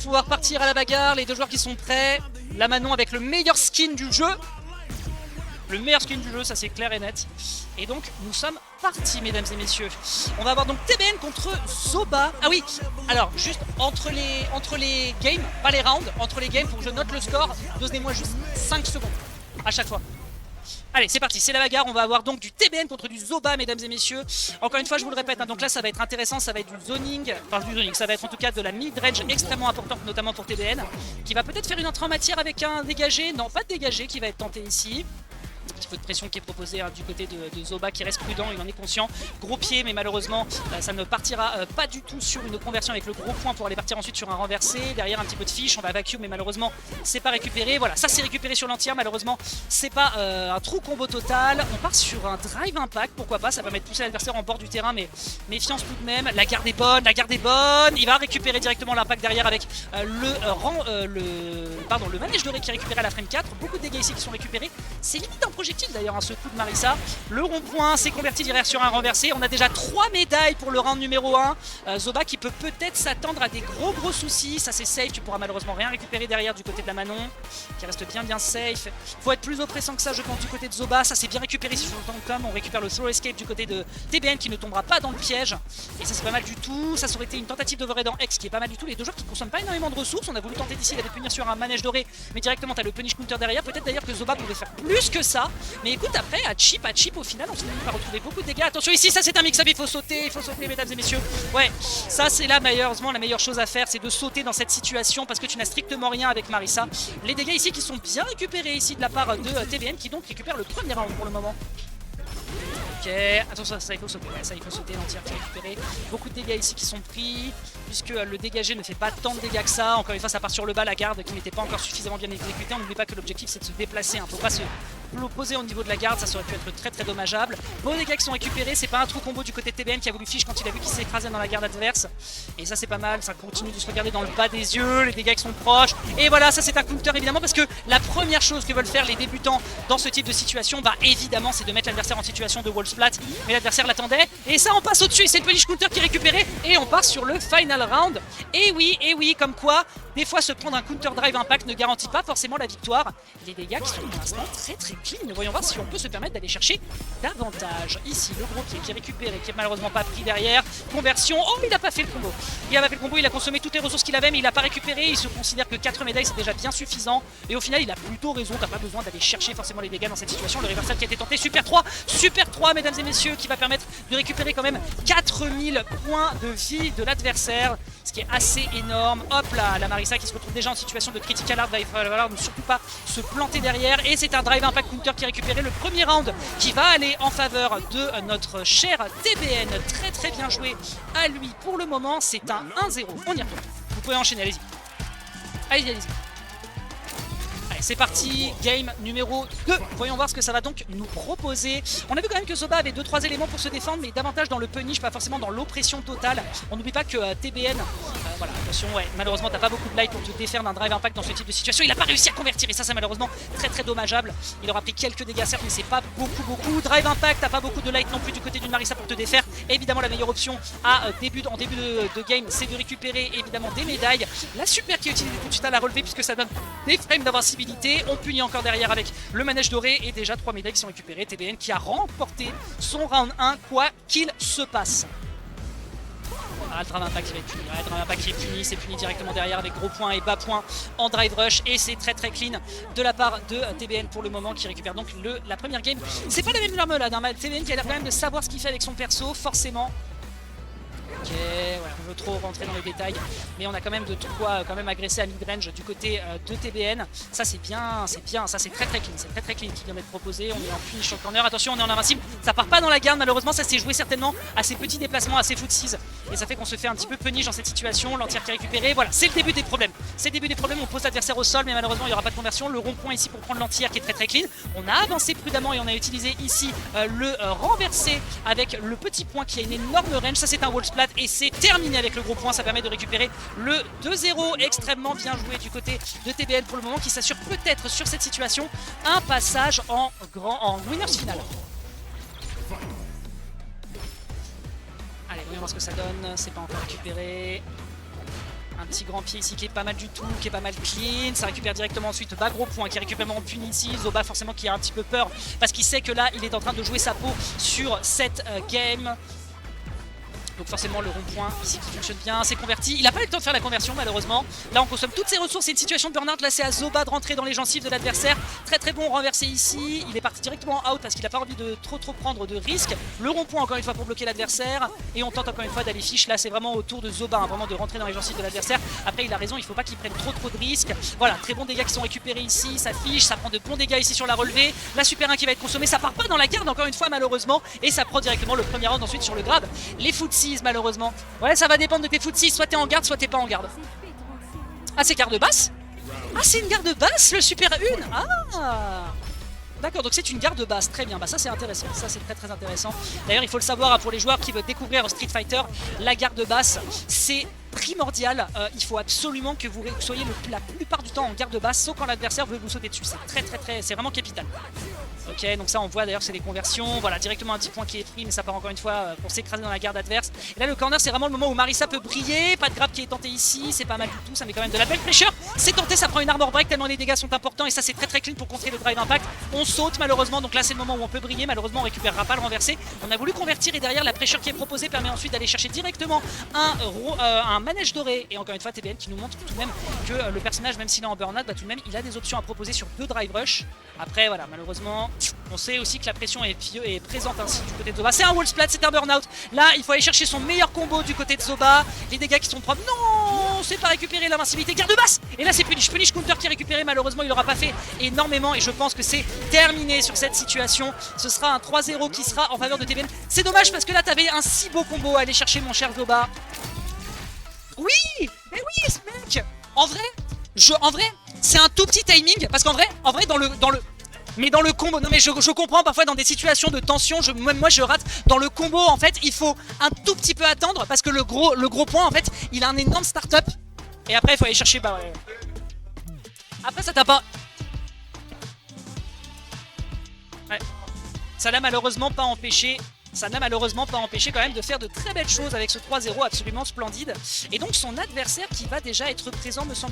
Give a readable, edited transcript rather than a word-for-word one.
pouvoir partir à la bagarre, les deux joueurs qui sont prêts. La Manon avec le meilleur skin du jeu. Le meilleur skin du jeu, ça c'est clair et net. Et donc nous sommes partis, mesdames et messieurs. On va avoir donc TBN contre Zoba. Ah oui, alors juste entre les games, pas les rounds, entre les games pour que je note le score, donnez-moi juste 5 secondes à chaque fois. Allez, c'est parti, c'est la bagarre. On va avoir donc du TBN contre du Zoba, mesdames et messieurs. Encore une fois, je vous le répète, hein, donc là ça va être intéressant, ça va être du zoning, enfin du zoning, ça va être en tout cas de la mid-range extrêmement importante, notamment pour TBN, qui va peut-être faire une entrée en matière avec un dégagé, non pas de dégagé qui va être tenté ici. Un petit peu de pression qui est proposée hein, du côté de Zoba qui reste prudent, il en est conscient. Gros pied, mais malheureusement ça ne partira pas du tout sur une conversion avec le gros point pour aller partir ensuite sur un renversé. Derrière un petit peu de fiche, on va vacuum, mais malheureusement c'est pas récupéré. Voilà, ça c'est récupéré sur l'entière, malheureusement c'est pas un true combo total. On part sur un drive impact, pourquoi pas, ça va mettre pousser l'adversaire en bord du terrain, mais méfiance tout de même. La garde est bonne, la garde est bonne. Il va récupérer directement l'impact derrière avec le manège doré qui est récupéré à la frame 4. Beaucoup de dégâts ici qui sont récupérés. C'est limite un projectile d'ailleurs, hein, ce coup de Marisa. Le rond-point s'est converti derrière sur un renversé. On a déjà 3 médailles pour le round numéro 1. Zoba qui peut peut-être s'attendre à des gros soucis. Ça c'est safe, tu pourras malheureusement rien récupérer derrière du côté de la Manon, qui reste bien safe. Faut être plus oppressant que ça je pense du côté de Zoba. Ça c'est bien récupéré si je l'entends comme. On récupère le throw escape du côté de TBN qui ne tombera pas dans le piège. Et ça c'est pas mal du tout. Ça aurait été une tentative d'overhead en X qui est pas mal du tout. Les deux joueurs qui consomment pas énormément de ressources. On a voulu tenter d'ici d'aller punir sur un manège doré, mais directement t'as le punish counter derrière. Peut-être d'ailleurs que Zoba pouvait faire plus que ça. Mais écoute, après à chip au final on finit par retrouver beaucoup de dégâts. Attention ici, ça c'est un mix-up, il faut sauter mesdames et messieurs. Ouais, ça c'est là malheureusement la meilleure chose à faire, c'est de sauter dans cette situation parce que tu n'as strictement rien avec Marisa. Les dégâts ici qui sont bien récupérés ici de la part de TBN qui donc récupère le premier round pour le moment. Ok, attention, ça il faut sauter, ouais, ça il faut sauter, l'entière qui est récupérée. Beaucoup de dégâts ici qui sont pris, puisque le dégagé ne fait pas tant de dégâts que ça. Encore une fois, ça part sur le bas, la garde qui n'était pas encore suffisamment bien exécutée. On n'oublie pas que l'objectif c'est de se déplacer, hein. Faut pas se poser au niveau de la garde, ça aurait pu être très dommageable. Beaux dégâts qui sont récupérés, c'est pas un trou combo du côté de TBN qui a voulu fiche quand il a vu qu'il s'est écrasé dans la garde adverse. Et ça c'est pas mal, ça continue de se regarder dans le bas des yeux, les dégâts qui sont proches. Et voilà, ça c'est un counter évidemment parce que la première chose que veulent faire les débutants dans ce type de situation, bah évidemment c'est de mettre l'adversaire en situation de wall splat. Mais l'adversaire l'attendait, et ça on passe au-dessus, et c'est le punish counter qui est récupéré, et on part sur le final round. Et oui, comme quoi, des fois se prendre un counter drive impact ne garantit pas forcément la victoire. Les dégâts qui sont pour l'instant très clean, voyons voir si on peut se permettre d'aller chercher davantage. Ici, le gros pied qui est récupéré, qui est malheureusement pas pris derrière, conversion, oh il a pas fait le combo. Il a pas fait le combo, il a consommé toutes les ressources qu'il avait, mais il a pas récupéré, il se considère que 4 médailles c'est déjà bien suffisant, et au final il a plutôt raison, t'as pas besoin d'aller chercher forcément les dégâts dans cette situation. Le reversal qui a été tenté, super 3 mesdames et messieurs, qui va permettre de récupérer quand même 4000 points de vie de l'adversaire, ce qui est assez énorme. Hop là, la Marisa qui se retrouve déjà en situation de critical art, il va falloir ne surtout pas se planter derrière, et c'est un drive impact counter qui est récupéré, le premier round qui va aller en faveur de notre cher TBN. Très bien joué à lui pour le moment, c'est un 1-0, on y retourne. Vous pouvez enchaîner, allez-y. Allez-y. Allez, c'est parti, game numéro 2. Voyons voir ce que ça va donc nous proposer. On a vu quand même que Zoba avait 2-3 éléments pour se défendre, mais davantage dans le punish, pas forcément dans l'oppression totale. On n'oublie pas que TBN, voilà, attention, ouais, malheureusement t'as pas beaucoup de light pour te défaire d'un drive impact dans ce type de situation. Il n'a pas réussi à convertir, et ça c'est malheureusement très dommageable. Il aura pris quelques dégâts certes, mais c'est pas beaucoup. Drive impact, t'as pas beaucoup de light non plus du côté d'une Marisa pour te défaire. Évidemment la meilleure option en début de game, c'est de récupérer évidemment des médailles. La super qui est utilisée tout de suite à la relever puisque ça donne des frames d'invincibilité. On punit encore derrière avec le manège doré, et déjà 3 médailles qui sont récupérées. TBN qui a remporté son round 1 quoi qu'il se passe. Ah, le drive impact qui va être puni, le drive impact qui est puni, c'est puni directement derrière avec gros point et bas point en drive rush, et c'est très clean de la part de TBN pour le moment, qui récupère donc la première game. C'est pas la même marmelade, hein, TBN qui a l'air quand même de savoir ce qu'il fait avec son perso, forcément. Ok, ouais, on veut trop rentrer dans les détails, mais on a quand même de quoi quand même agresser à mid-range du côté de TBN. Ça c'est bien, ça c'est très clean, c'est très clean qui vient d'être proposé. On est en punish en corner, attention on est en invincible, ça part pas dans la garde malheureusement, ça s'est joué certainement à ces petits déplacements, à ces footsies, et ça fait qu'on se fait un petit peu punish dans cette situation. L'entière qui est récupérée, voilà, c'est le début des problèmes. C'est le début des problèmes, on pose l'adversaire au sol, mais malheureusement il n'y aura pas de conversion. Le rond-point ici pour prendre l'entière qui est très clean. On a avancé prudemment et on a utilisé ici le renversé avec le petit point qui a une énorme range. Ça c'est un wall splat et c'est terminé avec le gros point. Ça permet de récupérer le 2-0, extrêmement bien joué du côté de TBN pour le moment, qui s'assure peut-être sur cette situation un passage en winners final. Allez, voyons voir ce que ça donne. C'est pas encore récupéré. Un petit grand pied ici qui est pas mal du tout, qui est pas mal clean. Ça récupère directement ensuite bas gros point qui récupère en puni ici. Zoba forcément qui a un petit peu peur parce qu'il sait que là il est en train de jouer sa peau sur cette game. Donc forcément le rond-point ici qui fonctionne bien, c'est converti. Il n'a pas eu le temps de faire la conversion malheureusement. Là on consomme toutes ses ressources, c'est une situation de burn-out. Là c'est à Zoba de rentrer dans les gencives de l'adversaire. Très très bon renversé ici. Il est parti directement en out parce qu'il n'a pas envie de trop prendre de risques. Le rond-point encore une fois pour bloquer l'adversaire. Et on tente encore une fois d'aller fiche. Là c'est vraiment au tour de Zoba, hein, vraiment de rentrer dans les gencives de l'adversaire. Après il a raison, il ne faut pas qu'il prenne trop de risques. Voilà, très bons dégâts qui sont récupérés ici. Ça fiche, ça prend de bons dégâts ici sur la relevée. La super 1 qui va être consommée, ça part pas dans la garde encore une fois malheureusement. Et ça prend directement le premier round ensuite sur le grab. Les footsies malheureusement. Ouais, ça va dépendre de tes footsies, soit t'es en garde, soit t'es pas en garde. Ah, c'est garde basse? Ah, c'est une garde basse, le super 1. Ah, d'accord, donc c'est une garde basse, très bien, bah ça c'est intéressant, ça c'est très intéressant. D'ailleurs il faut le savoir, hein, pour les joueurs qui veulent découvrir Street Fighter, la garde basse c'est primordial, il faut absolument que vous soyez la plupart du temps en garde basse, sauf quand l'adversaire veut vous sauter dessus, c'est c'est vraiment capital. Ok, donc ça on voit d'ailleurs c'est des conversions, voilà directement un 10 points qui est pris mais ça part encore une fois pour s'écraser dans la garde adverse. Et là le corner c'est vraiment le moment où Marisa peut briller, pas de grab qui est tenté ici, c'est pas mal du tout, ça met quand même de la belle pressure. C'est tenté, ça prend une armor break tellement les dégâts sont importants et ça c'est très clean pour contrer le drive impact. On saute malheureusement, donc là c'est le moment où on peut briller, malheureusement on récupérera pas le renversé. On a voulu convertir et derrière la pressure qui est proposée permet ensuite d'aller chercher directement un manège doré. Et encore une fois TBN qui nous montre tout de même que le personnage même s'il est en burn-out, bah, tout de même il a des options à proposer sur 2 drive rush. Après voilà malheureusement on sait aussi que la pression est présente ainsi du côté de Zoba. C'est un wall splat, c'est un burn-out. Là il faut aller chercher son meilleur combo du côté de Zoba. Les dégâts qui sont propres, non c'est pas récupéré, l'invincibilité, garde basse. Et là c'est punish counter qui est récupéré, malheureusement il aura pas fait énormément et je pense que c'est terminé sur cette situation. Ce sera un 3-0 qui sera en faveur de TBN. C'est dommage parce que là t'avais un si beau combo à aller chercher mon cher Zoba. Oui, mais oui ce mec. En vrai, c'est un tout petit timing parce qu'en vrai dans le combo, non mais je comprends parfois dans des situations de tension, même moi je rate. Dans le combo en fait il faut un tout petit peu attendre parce que le gros point en fait il a un énorme start-up. Et après il faut aller chercher, bah ouais. Après ça t'a pas... Ouais. Ça n'a malheureusement pas empêché quand même de faire de très belles choses avec ce 3-0 absolument splendide. Et donc son adversaire qui va déjà être présent me semble